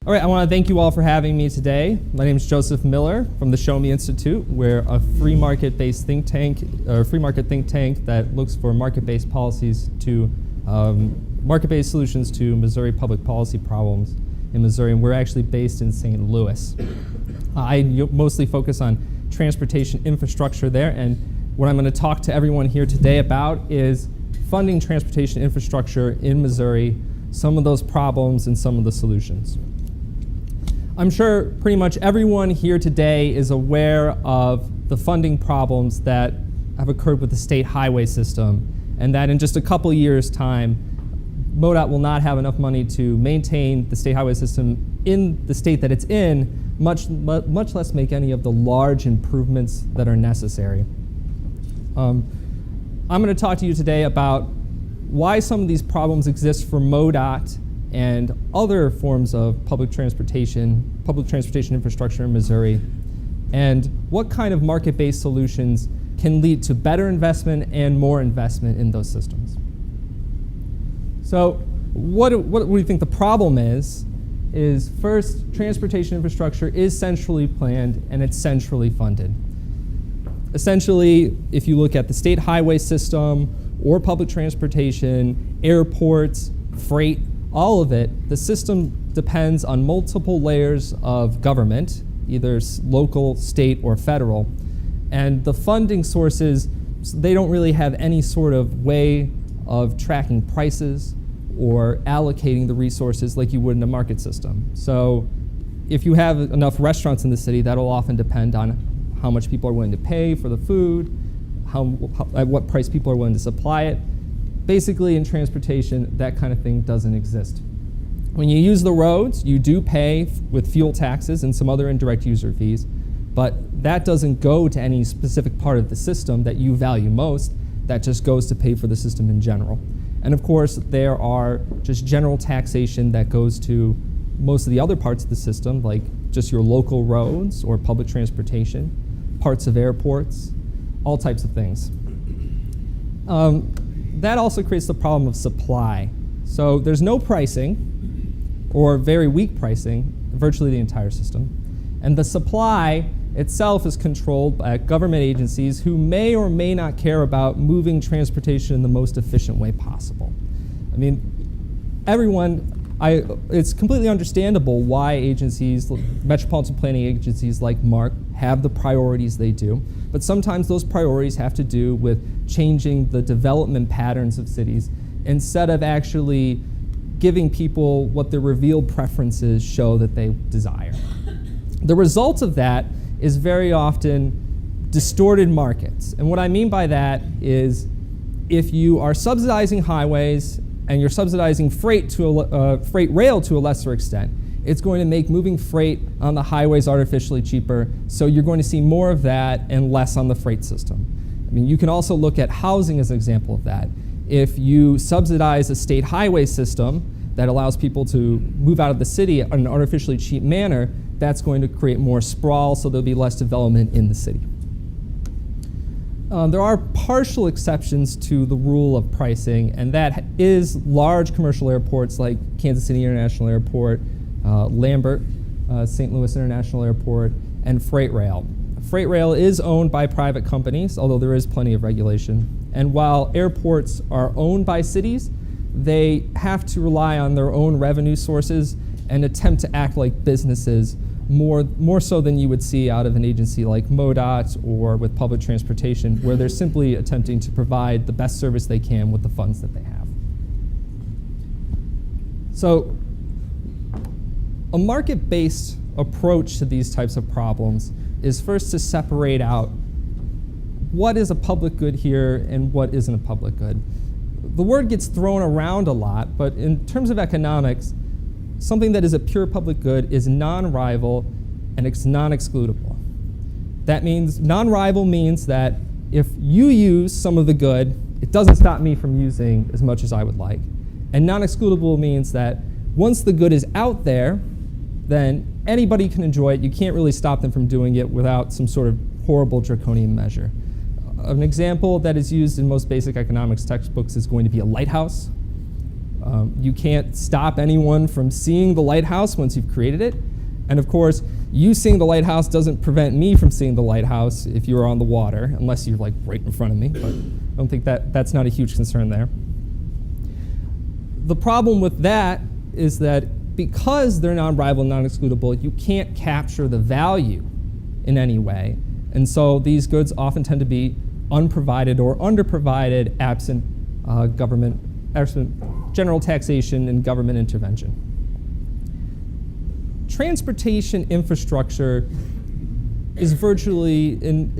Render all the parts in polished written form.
All right, I want to thank you all for having me today. My name is Joseph Miller from the Show Me Institute. We're a free market-based think tank, or free market think tank that looks for market-based policies to market-based solutions to Missouri public policy problems in Missouri, and we're actually based in St. Louis. I mostly focus on transportation infrastructure there, and what I'm going to talk to everyone here today about is funding transportation infrastructure in Missouri, some of those problems and some of the solutions. I'm sure pretty much everyone here today is aware of the funding problems that have occurred with the state highway system, and that in just a couple years' time, MoDOT will not have enough money to maintain the state highway system in the state that it's in, much less make any of the large improvements that are necessary. I'm going to talk to you today about why some of these problems exist for MoDOT and other forms of public transportation infrastructure in Missouri, and what kind of market-based solutions can lead to better investment and more investment in those systems. So what do we think the problem is first, transportation infrastructure is centrally planned and it's centrally funded. Essentially, if you look at the state highway system or public transportation, airports, freight, all of it, the system depends on multiple layers of government, either local, state, or federal. And the funding sources, they don't really have any sort of way of tracking prices or allocating the resources like you would in a market system. So if you have enough restaurants in the city, that'll often depend on how much people are willing to pay for the food, at what price people are willing to supply it. Basically, in transportation, that kind of thing doesn't exist. When you use the roads, you do pay with fuel taxes and some other indirect user fees, but that doesn't go to any specific part of the system that you value most. That just goes to pay for the system in general. And of course, there are just general taxation that goes to most of the other parts of the system, like just your local roads or public transportation, parts of airports, all types of things. That also creates the problem of supply. So there's no pricing, or very weak pricing, in virtually the entire system. And the supply itself is controlled by government agencies who may or may not care about moving transportation in the most efficient way possible. I mean, it's completely understandable why agencies, metropolitan planning agencies like MARC, have the priorities they do, but sometimes those priorities have to do with changing the development patterns of cities instead of actually giving people what their revealed preferences show that they desire. The result of that is very often distorted markets. And what I mean by that is if you are subsidizing highways and you're subsidizing freight rail to a lesser extent, it's going to make moving freight on the highways artificially cheaper, so you're going to see more of that and less on the freight system. I mean, you can also look at housing as an example of that. If you subsidize a state highway system that allows people to move out of the city in an artificially cheap manner, that's going to create more sprawl, so there'll be less development in the city. There are partial exceptions to the rule of pricing, and that is large commercial airports like Kansas City International Airport, Lambert, St. Louis International Airport, and freight rail. Freight rail is owned by private companies, although there is plenty of regulation. And while airports are owned by cities, they have to rely on their own revenue sources and attempt to act like businesses more so than you would see out of an agency like MoDOT or with public transportation, where they're simply attempting to provide the best service they can with the funds that they have. So a market-based approach to these types of problems is first to separate out what is a public good here and what isn't a public good. The word gets thrown around a lot, but in terms of economics, something that is a pure public good is non-rival and it's non-excludable. That means non-rival means that if you use some of the good, it doesn't stop me from using as much as I would like. And non-excludable means that once the good is out there, then anybody can enjoy it. You can't really stop them from doing it without some sort of horrible draconian measure. An example that is used in most basic economics textbooks is going to be a lighthouse. You can't stop anyone from seeing the lighthouse once you've created it. And of course, you seeing the lighthouse doesn't prevent me from seeing the lighthouse if you're on the water, unless you're like right in front of me. But I don't think that's not a huge concern there. The problem with that is that because they're non-rival, non-excludable, you can't capture the value in any way. And so these goods often tend to be unprovided or underprovided absent general taxation and government intervention. Transportation infrastructure is in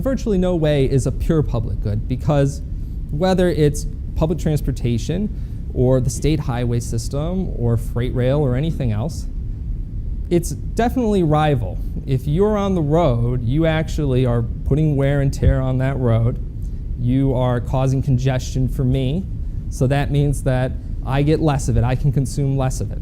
virtually no way is a pure public good, because whether it's public transportation or the state highway system or freight rail or anything else, it's definitely rival. If you're on the road, you actually are putting wear and tear on that road. You are causing congestion for me, so that means that I get less of it. I can consume less of it.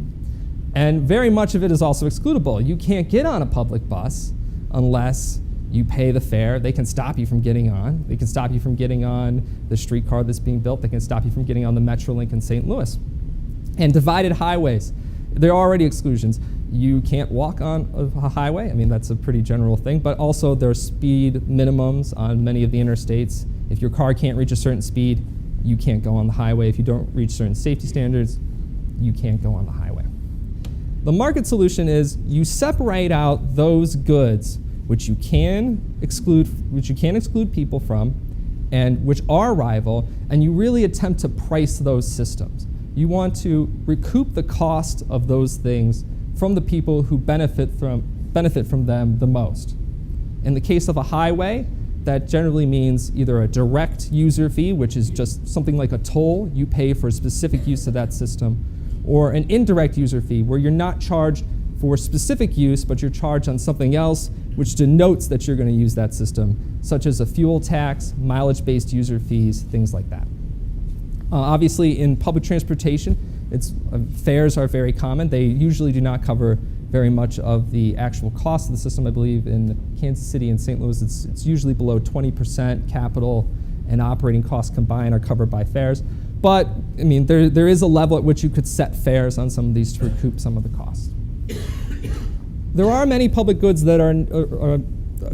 And very much of it is also excludable. You can't get on a public bus unless you pay the fare. They can stop you from getting on. They can stop you from getting on the streetcar that's being built. They can stop you from getting on the Metrolink in St. Louis. And divided highways, there are already exclusions. You can't walk on a highway. I mean, that's a pretty general thing, but also there are speed minimums on many of the interstates. If your car can't reach a certain speed, you can't go on the highway. If you don't reach certain safety standards, you can't go on the highway. The market solution is you separate out those goods which you can exclude people from and which are rival, and you really attempt to price those systems. You want to recoup the cost of those things from the people who benefit from them the most. In the case of a highway, that generally means either a direct user fee, which is just something like a toll you pay for a specific use of that system, or an indirect user fee, where you're not charged for specific use, but you're charged on something else which denotes that you're going to use that system, such as a fuel tax, mileage-based user fees, things like that. Obviously, in public transportation, fares are very common. They usually do not cover very much of the actual cost of the system. I believe in Kansas City and St. Louis, it's usually below 20% capital and operating costs combined are covered by fares. But, I mean, there is a level at which you could set fares on some of these to recoup some of the costs. There are many public goods that are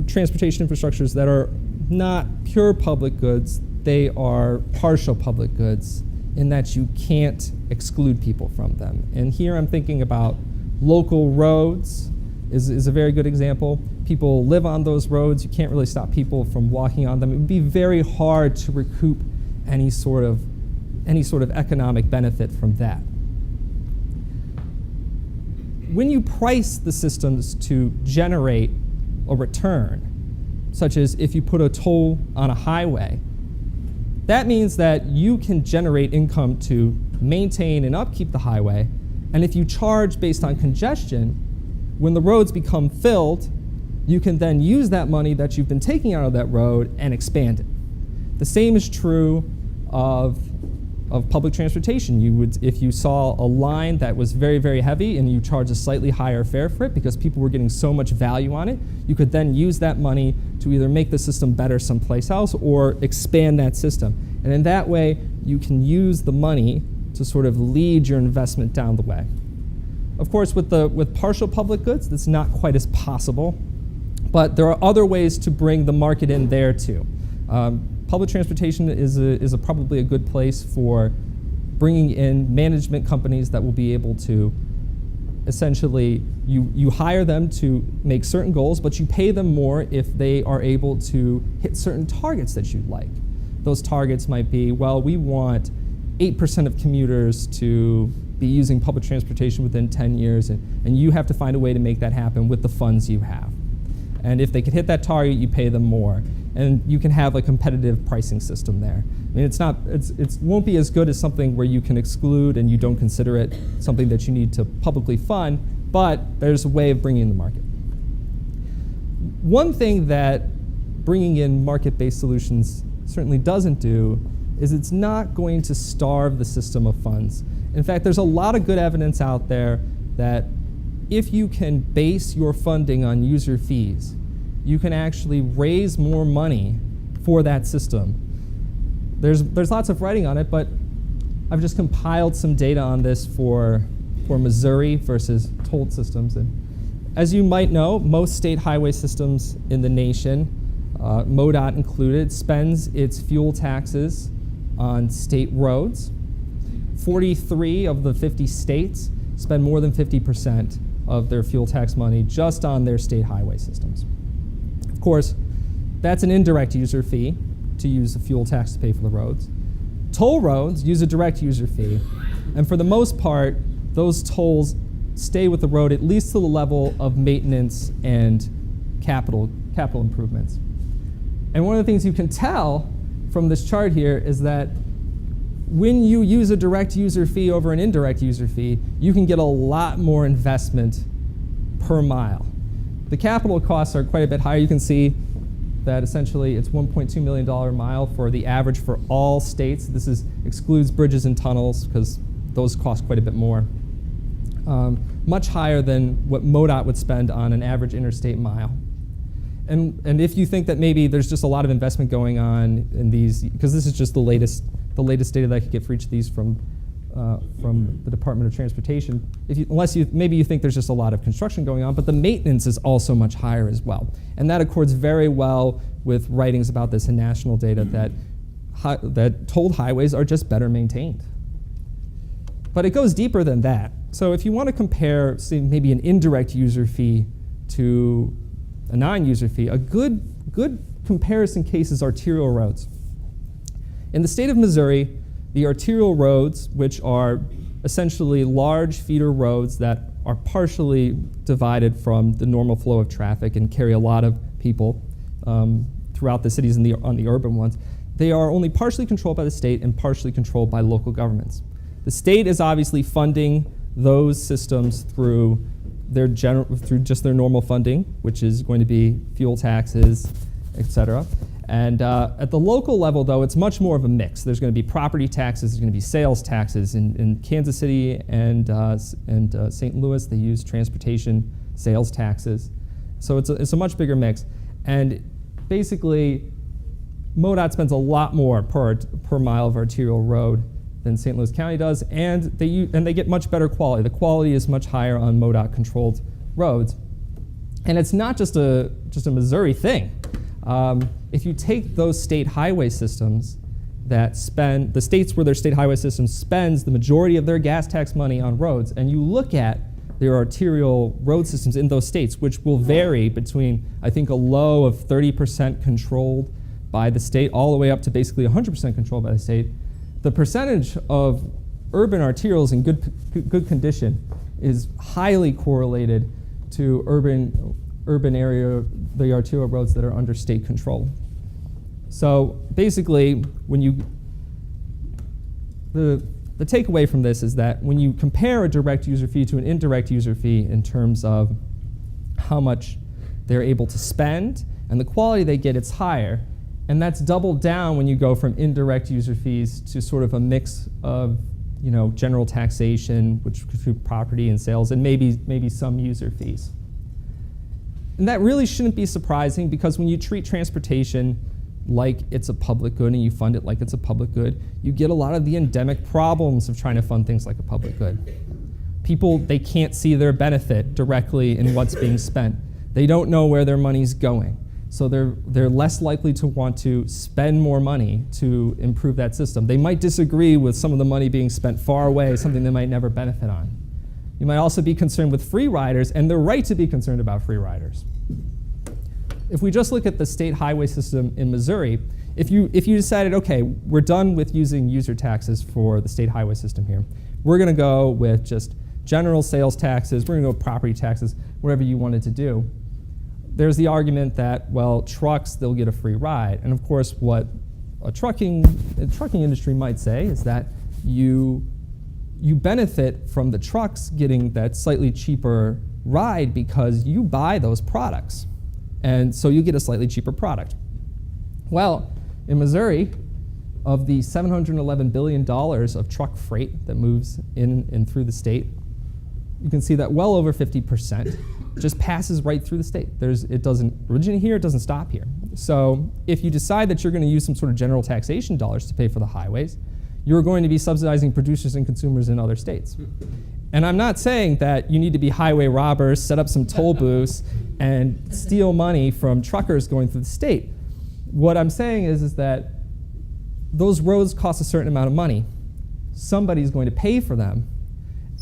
transportation infrastructures that are not pure public goods. They are partial public goods in that you can't exclude people from them. And here I'm thinking about local roads is a very good example. People live on those roads. You can't really stop people from walking on them. It would be very hard to recoup any sort of economic benefit from that. When you price the systems to generate a return, such as if you put a toll on a highway, that means that you can generate income to maintain and upkeep the highway. And if you charge based on congestion, when the roads become filled, you can then use that money that you've been taking out of that road and expand it. The same is true of public transportation. If you saw a line that was very, very heavy and you charge a slightly higher fare for it because people were getting so much value on it, you could then use that money to either make the system better someplace else or expand that system. And in that way, you can use the money to sort of lead your investment down the way. Of course, with partial public goods, that's not quite as possible, but there are other ways to bring the market in there too. Public transportation is probably a good place for bringing in management companies that will be able to essentially, you hire them to make certain goals, but you pay them more if they are able to hit certain targets that you'd like. Those targets might be, well, we want 8% of commuters to be using public transportation within 10 years, and you have to find a way to make that happen with the funds you have. And if they can hit that target, you pay them more. And you can have a competitive pricing system there. I mean, it won't be as good as something where you can exclude and you don't consider it something that you need to publicly fund, but there's a way of bringing in the market. One thing that bringing in market-based solutions certainly doesn't do is it's not going to starve the system of funds. In fact, there's a lot of good evidence out there that if you can base your funding on user fees, you can actually raise more money for that system. There's lots of writing on it, but I've just compiled some data on this for Missouri versus tolled systems. And as you might know, most state highway systems in the nation, MoDOT included, spends its fuel taxes on state roads. 43 of the 50 states spend more than 50% of their fuel tax money just on their state highway systems. Of course, that's an indirect user fee to use the fuel tax to pay for the roads. Toll roads use a direct user fee, and for the most part, those tolls stay with the road at least to the level of maintenance and capital improvements. And one of the things you can tell from this chart here is that when you use a direct user fee over an indirect user fee, you can get a lot more investment per mile. The capital costs are quite a bit higher. You can see that essentially it's $1.2 million a mile for the average for all states. This excludes bridges and tunnels because those cost quite a bit more. Much higher than what MoDOT would spend on an average interstate mile. And if you think that maybe there's just a lot of investment going on in these, because this is just the latest data that I could get for each of these from the Department of Transportation. Maybe you think there's just a lot of construction going on, but the maintenance is also much higher as well. And that accords very well with writings about this in national data that tolled highways are just better maintained. But it goes deeper than that. So if you want to compare, say, maybe an indirect user fee to a non-user fee, a good comparison case is arterial roads. In the state of Missouri, the arterial roads, which are essentially large feeder roads that are partially divided from the normal flow of traffic and carry a lot of people throughout the cities and on the urban ones, they are only partially controlled by the state and partially controlled by local governments. The state is obviously funding those systems through just their normal funding, which is going to be fuel taxes, et cetera. And at the local level, though, it's much more of a mix. There's going to be property taxes, there's going to be sales taxes. In Kansas City and St. Louis, they use transportation sales taxes. So it's a much bigger mix. And basically, MoDOT spends a lot more per mile of arterial road than St. Louis County does, and they get much better quality. The quality is much higher on MoDOT-controlled roads. And it's not just a Missouri thing. If you take those state highway systems the states where their state highway system spends the majority of their gas tax money on roads, and you look at their arterial road systems in those states, which will vary between, I think, a low of 30% controlled by the state all the way up to basically 100% controlled by the state, the percentage of urban arterials in good condition is highly correlated to urban area, the arterial roads that are under state control. So basically, the takeaway from this is that when you compare a direct user fee to an indirect user fee in terms of how much they're able to spend and the quality they get, it's higher. And that's doubled down when you go from indirect user fees to sort of a mix of general taxation, which include property and sales, and maybe some user fees. And that really shouldn't be surprising, because when you treat transportation like it's a public good and you fund it like it's a public good, you get a lot of the endemic problems of trying to fund things like a public good. People, they can't see their benefit directly in what's being spent. They don't know where their money's going. So they're less likely to want to spend more money to improve that system. They might disagree with some of the money being spent far away, something they might never benefit on. You might also be concerned with free riders, and they're right to be concerned about free riders. If we just look at the state highway system in Missouri, if you decided, okay, we're done with using user taxes for the state highway system here, we're going to go with just general sales taxes, we're going to go with property taxes, whatever you wanted to do. There's the argument that, well, trucks, they'll get a free ride. And of course, what a trucking industry might say is that you benefit from the trucks getting that slightly cheaper ride because you buy those products. And so you get a slightly cheaper product. Well, in Missouri, of the $711 billion of truck freight that moves in and through the state, you can see that well over 50% just passes right through the state. It doesn't originate here, it doesn't stop here. So if you decide that you're going to use some sort of general taxation dollars to pay for the highways, you're going to be subsidizing producers and consumers in other states. And I'm not saying that you need to be highway robbers, set up some toll booths, and steal money from truckers going through the state. What I'm saying is that those roads cost a certain amount of money. Somebody's going to pay for them.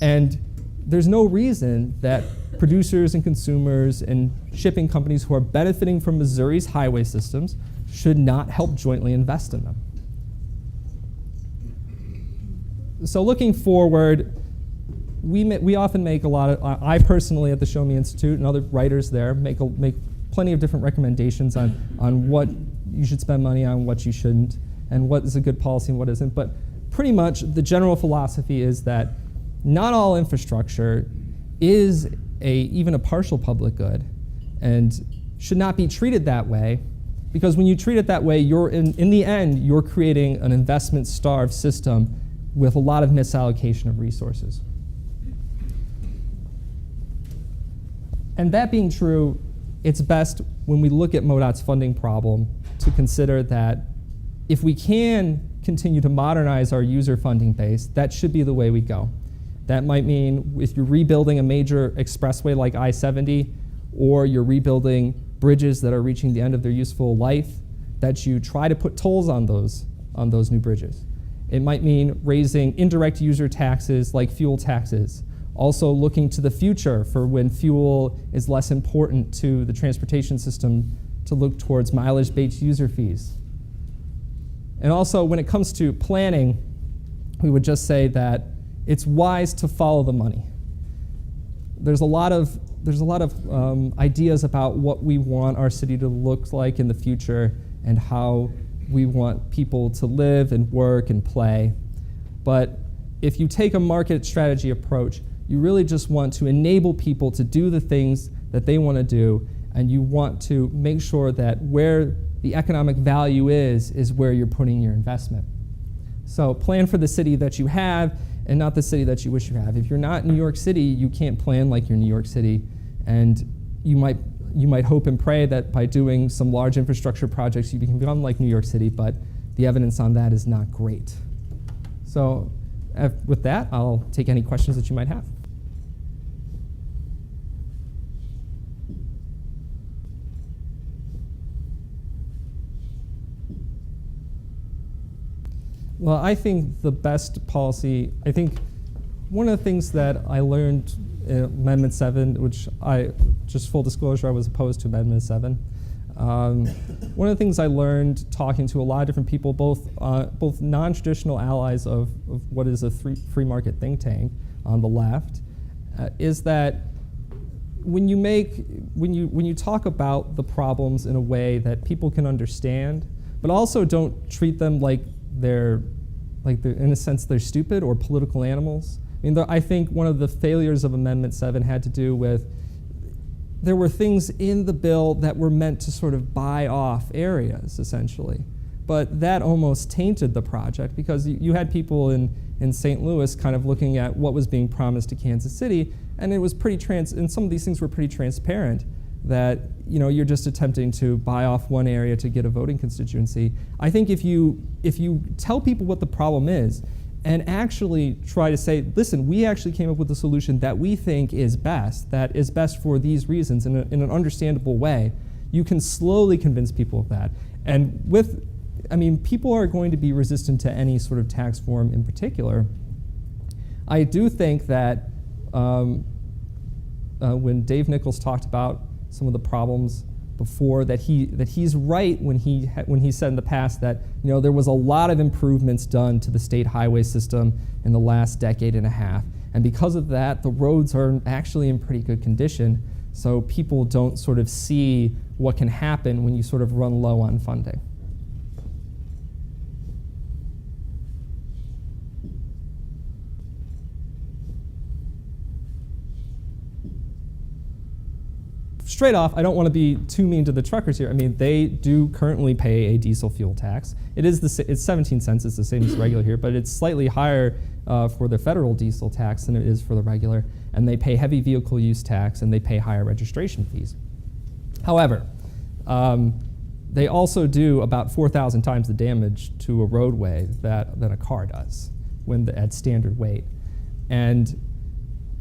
And there's no reason that producers and consumers and shipping companies who are benefiting from Missouri's highway systems should not help jointly invest in them. So looking forward, we often make a lot of, I personally at the Show Me Institute and other writers there make plenty of different recommendations on what you should spend money on, what you shouldn't, and what is a good policy and what isn't. But pretty much the general philosophy is that not all infrastructure is even a partial public good and should not be treated that way, because when you treat it that way, you're in the end, you're creating an investment-starved system with a lot of misallocation of resources. And that being true, it's best when we look at MoDOT's funding problem to consider that if we can continue to modernize our user funding base, that should be the way we go. That might mean if you're rebuilding a major expressway like I-70, or you're rebuilding bridges that are reaching the end of their useful life, that you try to put tolls on those new bridges. It might mean raising indirect user taxes like fuel taxes. Also looking to the future for when fuel is less important to the transportation system, to look towards mileage-based user fees. And also when it comes to planning, we would just say that it's wise to follow the money. There's a lot of ideas about what we want our city to look like in the future and how we want people to live and work and play. But if you take a market strategy approach, you really just want to enable people to do the things that they want to do, and you want to make sure that where the economic value is where you're putting your investment. So plan for the city that you have and not the city that you wish you have. If you're not in New York City, you can't plan like you're New York City, and you might hope and pray that by doing some large infrastructure projects you can become like New York City, but the evidence on that is not great. So with that, I'll take any questions that you might have. Well, I think the best policy, I think one of the things that I learned in Amendment 7, which just full disclosure, I was opposed to Amendment 7. One of the things I learned talking to a lot of different people, both non-traditional allies of what is a free market think tank on the left, is that when you talk about the problems in a way that people can understand, but also don't treat them like they're in a sense they're stupid or political animals. I mean, I think one of the failures of Amendment 7 had to do with there were things in the bill that were meant to sort of buy off areas, essentially. But that almost tainted the project because you had people in St. Louis kind of looking at what was being promised to Kansas City, and it was and some of these things were pretty transparent that you're just attempting to buy off one area to get a voting constituency. I think if you tell people what the problem is and actually try to say, listen, we actually came up with a solution that we think is best, that is best for these reasons in an understandable way, you can slowly convince people of that. And people are going to be resistant to any sort of tax form in particular. I do think that when Dave Nichols talked about some of the problems before, that he's right when he said in the past that there was a lot of improvements done to the state highway system in the last decade and a half, and because of that, the roads are actually in pretty good condition. So people don't sort of see what can happen when you sort of run low on funding. Straight off, I don't want to be too mean to the truckers here. I mean, they do currently pay a diesel fuel tax. It's 17 cents. It's the same as regular here, but it's slightly higher for the federal diesel tax than it is for the regular. And they pay heavy vehicle use tax, and they pay higher registration fees. However, they also do about 4,000 times the damage to a roadway than a car does at standard weight. And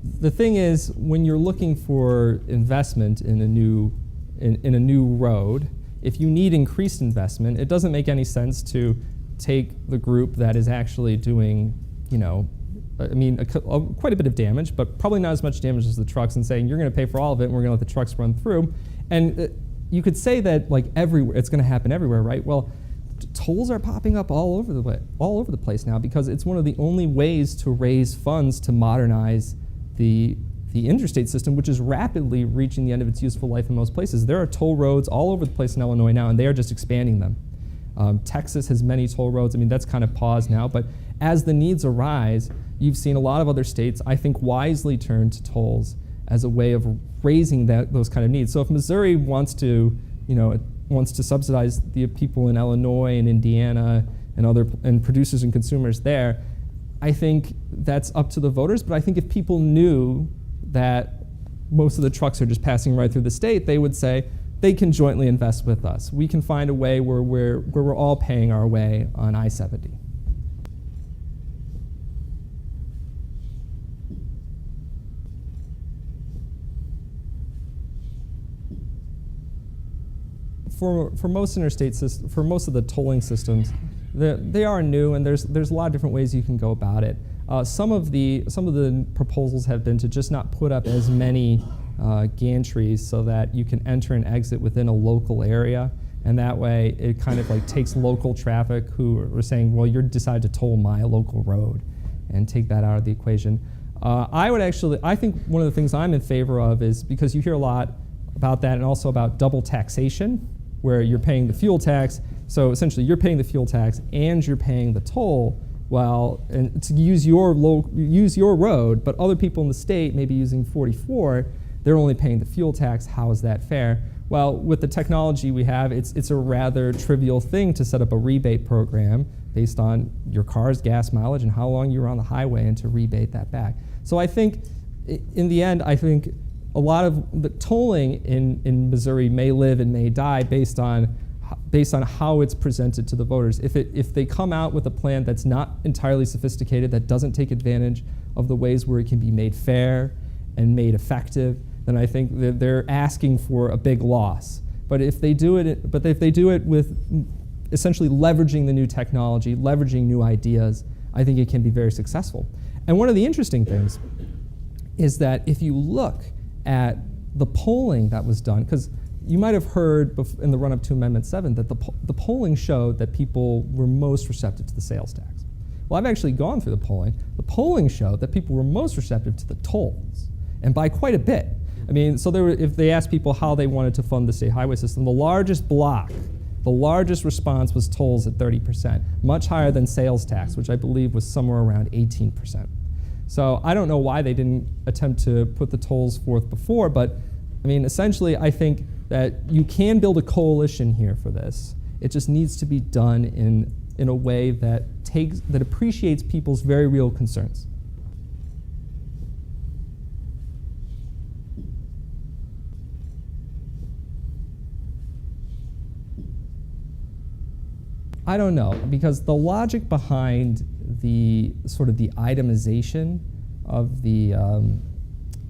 the thing is, when you're looking for investment in a new road, if you need increased investment, it doesn't make any sense to take the group that is actually doing, quite a bit of damage, but probably not as much damage as the trucks, and saying you're going to pay for all of it, and we're going to let the trucks run through. And you could say that everywhere, it's going to happen everywhere, right? Well, tolls are popping up all over the place now, because it's one of the only ways to raise funds to modernize the interstate system, which is rapidly reaching the end of its useful life in most places. There are toll roads all over the place in Illinois now, and they are just expanding them. Texas has many toll roads. That's kind of paused now, but as the needs arise, you've seen a lot of other states, I think, wisely turn to tolls as a way of raising those kind of needs. So if Missouri wants to subsidize the people in Illinois and Indiana and producers and consumers there, I think that's up to the voters. But I think if people knew that most of the trucks are just passing right through the state, they would say they can jointly invest with us. We can find a way where we're all paying our way on I-70. For most interstate systems, for most of the tolling systems, they are new, and there's a lot of different ways you can go about it. Some of the proposals have been to just not put up as many gantries so that you can enter and exit within a local area, and that way it kind of takes local traffic who are saying, well, you're decided to toll my local road, and take that out of the equation. I think one of the things I'm in favor of is, because you hear a lot about that, and also about double taxation, where you're paying the fuel tax. So essentially, you're paying the fuel tax and you're paying the toll, and to use your road, but other people in the state may be using 44. They're only paying the fuel tax. How is that fair? Well, with the technology we have, it's a rather trivial thing to set up a rebate program based on your car's gas mileage and how long you were on the highway, and to rebate that back. So I think, in the end, a lot of the tolling in Missouri may live and may die based on how it's presented to the voters. If they come out with a plan that's not entirely sophisticated, that doesn't take advantage of the ways where it can be made fair and made effective, then I think that they're asking for a big loss. But if they do it with essentially leveraging the new technology, leveraging new ideas, I think it can be very successful. And one of the interesting things is that if you look at the polling that was done, because you might have heard in the run-up to Amendment 7 that the polling showed that people were most receptive to the sales tax. Well, I've actually gone through the polling. The polling showed that people were most receptive to the tolls, and by quite a bit. If they asked people how they wanted to fund the state highway system, the largest response was tolls at 30%, much higher than sales tax, which I believe was somewhere around 18%. So I don't know why they didn't attempt to put the tolls forth before, but essentially I think that you can build a coalition here for this. It just needs to be done in a way that appreciates people's very real concerns. I don't know, because the logic behind the sort of the itemization of the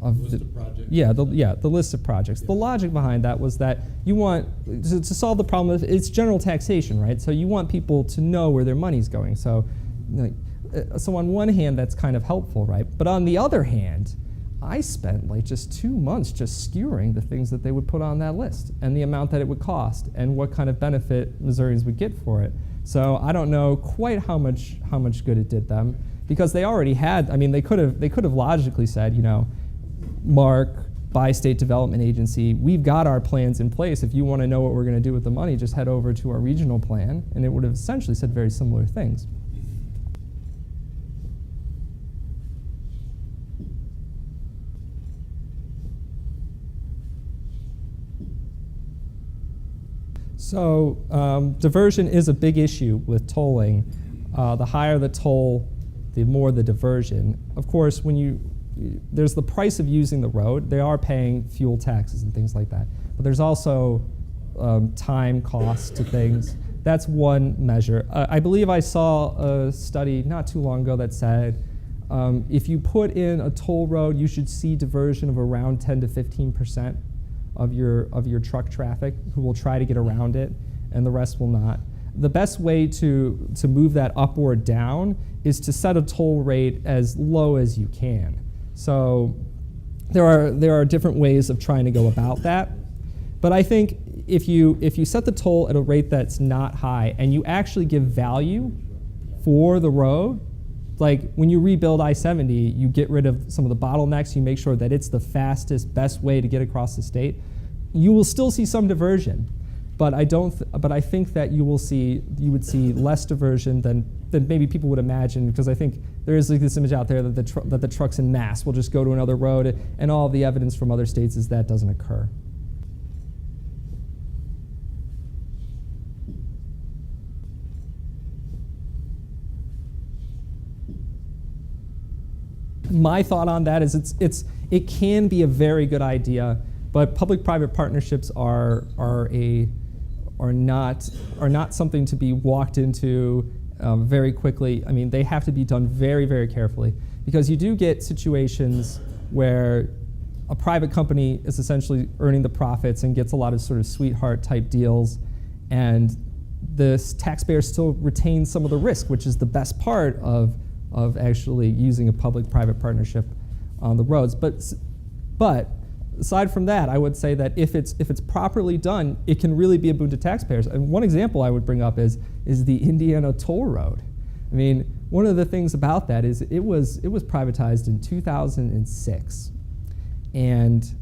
list of projects. The list of projects. Yeah. The logic behind that was that you want to solve the problem of it's general taxation, right? So you want people to know where their money's going. So on one hand, that's kind of helpful, right? But on the other hand, I spent just 2 months just skewering the things that they would put on that list and the amount that it would cost and what kind of benefit Missourians would get for it. So I don't know quite how much good it did them, because they already had. They could have logically said, Mark, by State Development Agency, we've got our plans in place. If you want to know what we're going to do with the money, just head over to our regional plan, and it would have essentially said very similar things. So diversion is a big issue with tolling. The higher the toll, the more the diversion. Of course, there's the price of using the road. They are paying fuel taxes and things like that. But there's also time cost to things. That's one measure. I believe I saw a study not too long ago that said if you put in a toll road, you should see diversion of around 10 to 15% of your truck traffic who will try to get around it, and the rest will not. The best way to move that up or down is to set a toll rate as low as you can. So there are different ways of trying to go about that. But I think if you set the toll at a rate that's not high and you actually give value for the road, like when you rebuild I-70, you get rid of some of the bottlenecks, you make sure that it's the fastest, best way to get across the state, you will still see some diversion. But I think that you would see less diversion than maybe people would imagine, because I think there is like this image out there that the trucks en masse will just go to another road, and all the evidence from other states is that doesn't occur. My thought on that is it can be a very good idea, but public-private partnerships are not something to be walked into very quickly. I mean, they have to be done very, very carefully, because you do get situations where a private company is essentially earning the profits and gets a lot of sort of sweetheart type deals, and the taxpayer still retains some of the risk, which is the best part of actually using a public-private partnership on the roads. But aside from that, I would say that if it's properly done, it can really be a boon to taxpayers. And one example I would bring up is the Indiana toll road. I mean, one of the things about that is it was privatized in 2006, and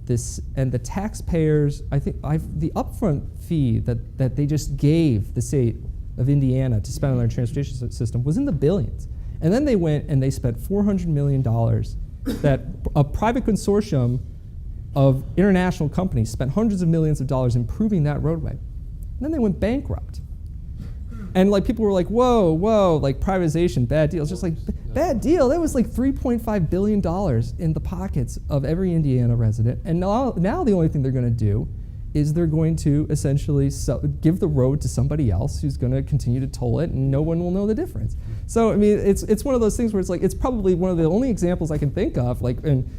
the taxpayers, I think the upfront fee that they just gave the state of Indiana to spend on their transportation system was in the billions. And then they went and they spent $400 million that a private consortium of international companies spent hundreds of millions of dollars improving that roadway. And then they went bankrupt. And like people were like, whoa, like privatization, bad deal. It's just like, bad deal. That was like $3.5 billion in the pockets of every Indiana resident. And now the only thing they're going to do is they're going to essentially give the road to somebody else who's going to continue to toll it, and no one will know the difference. So I mean, it's one of those things where it's like, it's probably one of the only examples I can think of, like in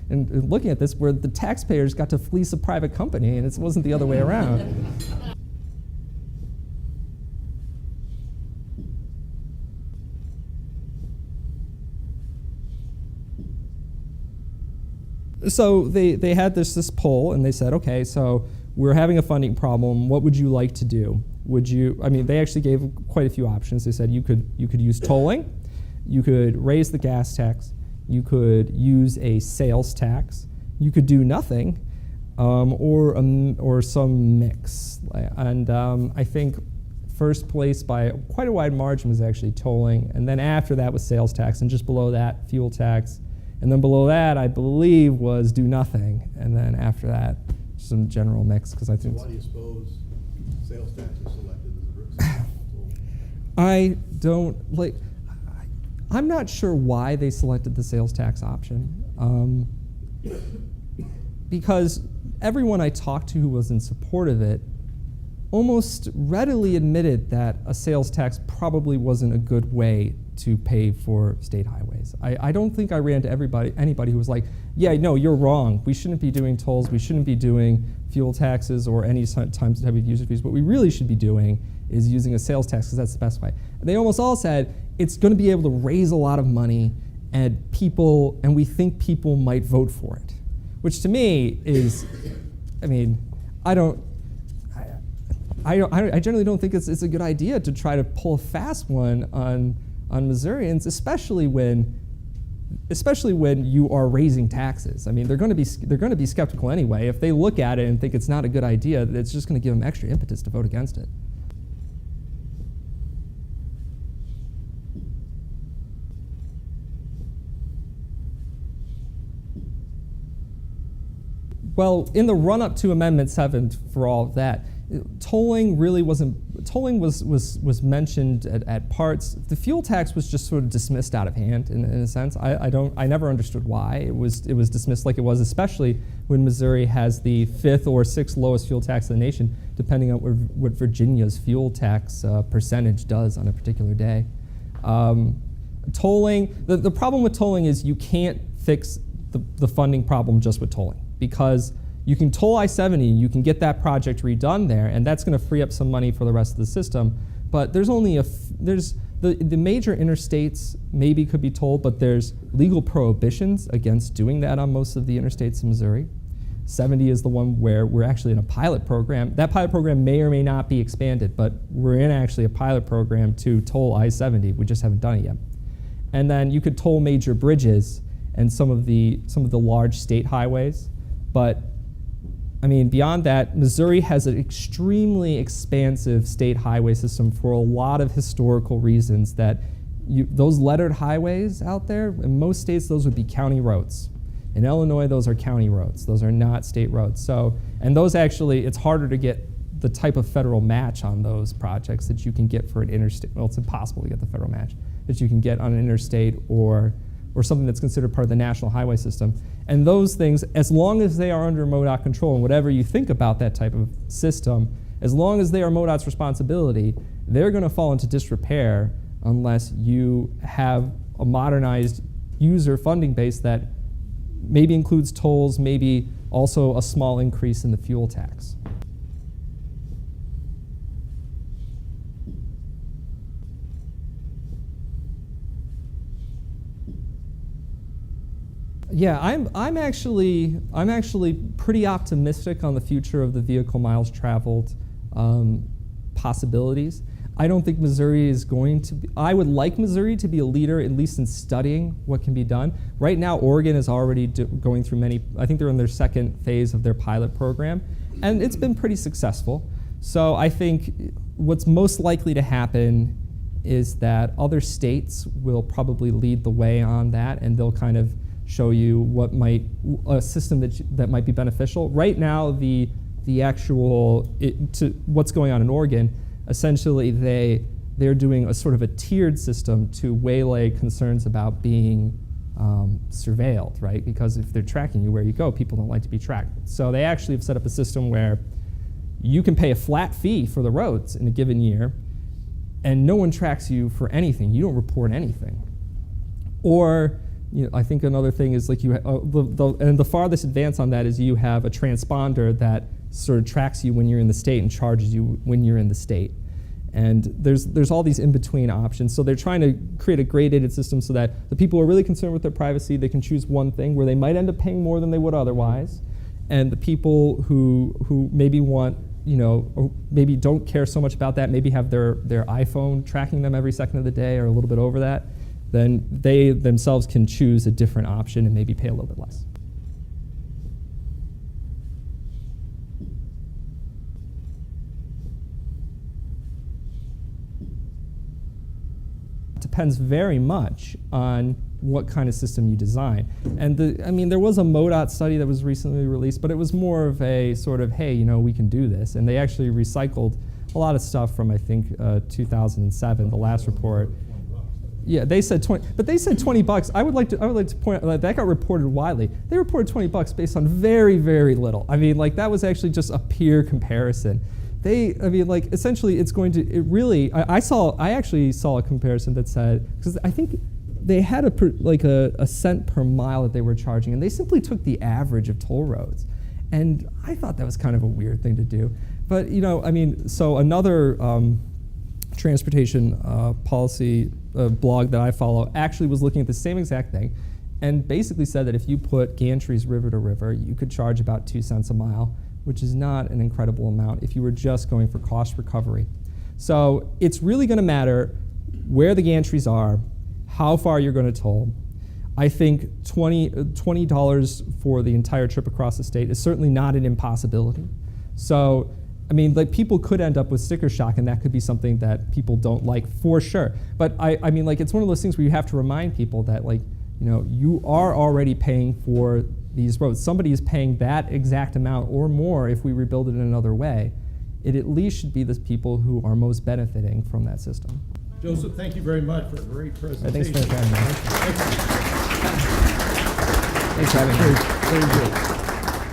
looking at this, where the taxpayers got to fleece a private company, and it wasn't the other way around. So they had this poll, and they said, okay, so we're having a funding problem. What would you like to do? They actually gave quite a few options. They said you could use tolling, you could raise the gas tax, you could use a sales tax, you could do nothing, or some mix. And I think first place by quite a wide margin was actually tolling, and then after that was sales tax, and just below that fuel tax, and then below that I believe was do nothing, and then after that some general mix, because I think. So why do you suppose sales tax was selected as a I'm not sure why they selected the sales tax option, because everyone I talked to who was in support of it almost readily admitted that a sales tax probably wasn't a good way to pay for state highways. I don't think I ran to anybody who was like, yeah, no, you're wrong. We shouldn't be doing tolls. We shouldn't be doing fuel taxes or any type of user fees. What we really should be doing is using a sales tax, because that's the best way. They almost all said it's going to be able to raise a lot of money, and we think people might vote for it, which to me is, I mean, I generally don't think it's a good idea to try to pull a fast one on Missourians, especially when you are raising taxes. I mean, they're going to be skeptical anyway. If they look at it and think it's not a good idea, it's just going to give them extra impetus to vote against it. Well, in the run-up to Amendment 7, for all of that, tolling tolling was mentioned at parts. The fuel tax was just sort of dismissed out of hand in a sense. I never understood why it was dismissed like it was, especially when Missouri has the 5th or 6th lowest fuel tax in the nation, depending on what Virginia's fuel tax percentage does on a particular day. Tolling, the problem with tolling is you can't fix the funding problem just with tolling, because you can toll I-70, you can get that project redone there, and that's going to free up some money for the rest of the system. But there's only the major interstates maybe could be tolled, but there's legal prohibitions against doing that on most of the interstates in Missouri. 70 is the one where we're actually in a pilot program. That pilot program may or may not be expanded, but we're in actually a pilot program to toll I-70. We just haven't done it yet. And then you could toll major bridges and some of the large state highways, but I mean, beyond that, Missouri has an extremely expansive state highway system for a lot of historical reasons that those lettered highways out there, in most states, those would be county roads. In Illinois, those are county roads. Those are not state roads. So, and those actually, it's harder to get the type of federal match on those projects that you can get for an interstate. Well, it's impossible to get the federal match that you can get on an interstate or something that's considered part of the national highway system. And those things, as long as they are under MoDOT control, and whatever you think about that type of system, as long as they are MoDOT's responsibility, they're going to fall into disrepair unless you have a modernized user funding base that maybe includes tolls, maybe also a small increase in the fuel tax. Yeah, I'm actually pretty optimistic on the future of the vehicle miles traveled possibilities. I don't think Missouri is going to be, I would like Missouri to be a leader, at least in studying what can be done. Right now, Oregon is already going through many, I think they're in their 2nd phase of their pilot program, and it's been pretty successful. So I think what's most likely to happen is that other states will probably lead the way on that, and they'll kind of show you what might, a system that might be beneficial. Right now, the actual, what's going on in Oregon, essentially they're doing a sort of a tiered system to waylay concerns about being surveilled, right? Because if they're tracking you where you go, people don't like to be tracked. So they actually have set up a system where you can pay a flat fee for the roads in a given year, and no one tracks you for anything. You don't report anything. Or, you know, I think another thing is like and the farthest advance on that is you have a transponder that sort of tracks you when you're in the state and charges you when you're in the state. And there's all these in-between options. So they're trying to create a gradated system so that the people who are really concerned with their privacy, they can choose one thing where they might end up paying more than they would otherwise. And the people who maybe want, you know, or maybe don't care so much about that, maybe have their iPhone tracking them every second of the day or a little bit over that, then they themselves can choose a different option and maybe pay a little bit less. It depends very much on what kind of system you design. And I mean, there was a MoDOT study that was recently released, but it was more of a sort of, hey, you know, we can do this. And they actually recycled a lot of stuff from, I think, 2007, the last report. Yeah, they said 20, but they said $20. I would like to point out that got reported widely. They reported $20 based on very, very little. I mean, like that was actually just a peer comparison. I mean, like essentially, it's going to. It really. I actually saw a comparison that said, because I think they had a cent per mile that they were charging, and they simply took the average of toll roads, and I thought that was kind of a weird thing to do. But you know, I mean, so another transportation policy blog that I follow actually was looking at the same exact thing and basically said that if you put gantries river to river, you could charge about 2 cents a mile, which is not an incredible amount if you were just going for cost recovery. So it's really going to matter where the gantries are, how far you're going to toll. I think $20 for the entire trip across the state is certainly not an impossibility. So I mean, like people could end up with sticker shock, and that could be something that people don't like for sure. But I mean, like it's one of those things where you have to remind people that, like, you know, you are already paying for these roads. Somebody is paying that exact amount or more if we rebuild it in another way. it at least should be the people who are most benefiting from that system. Joseph, thank you very much for a great presentation. Thanks for having me. Excellent. Thanks for having me. Very good.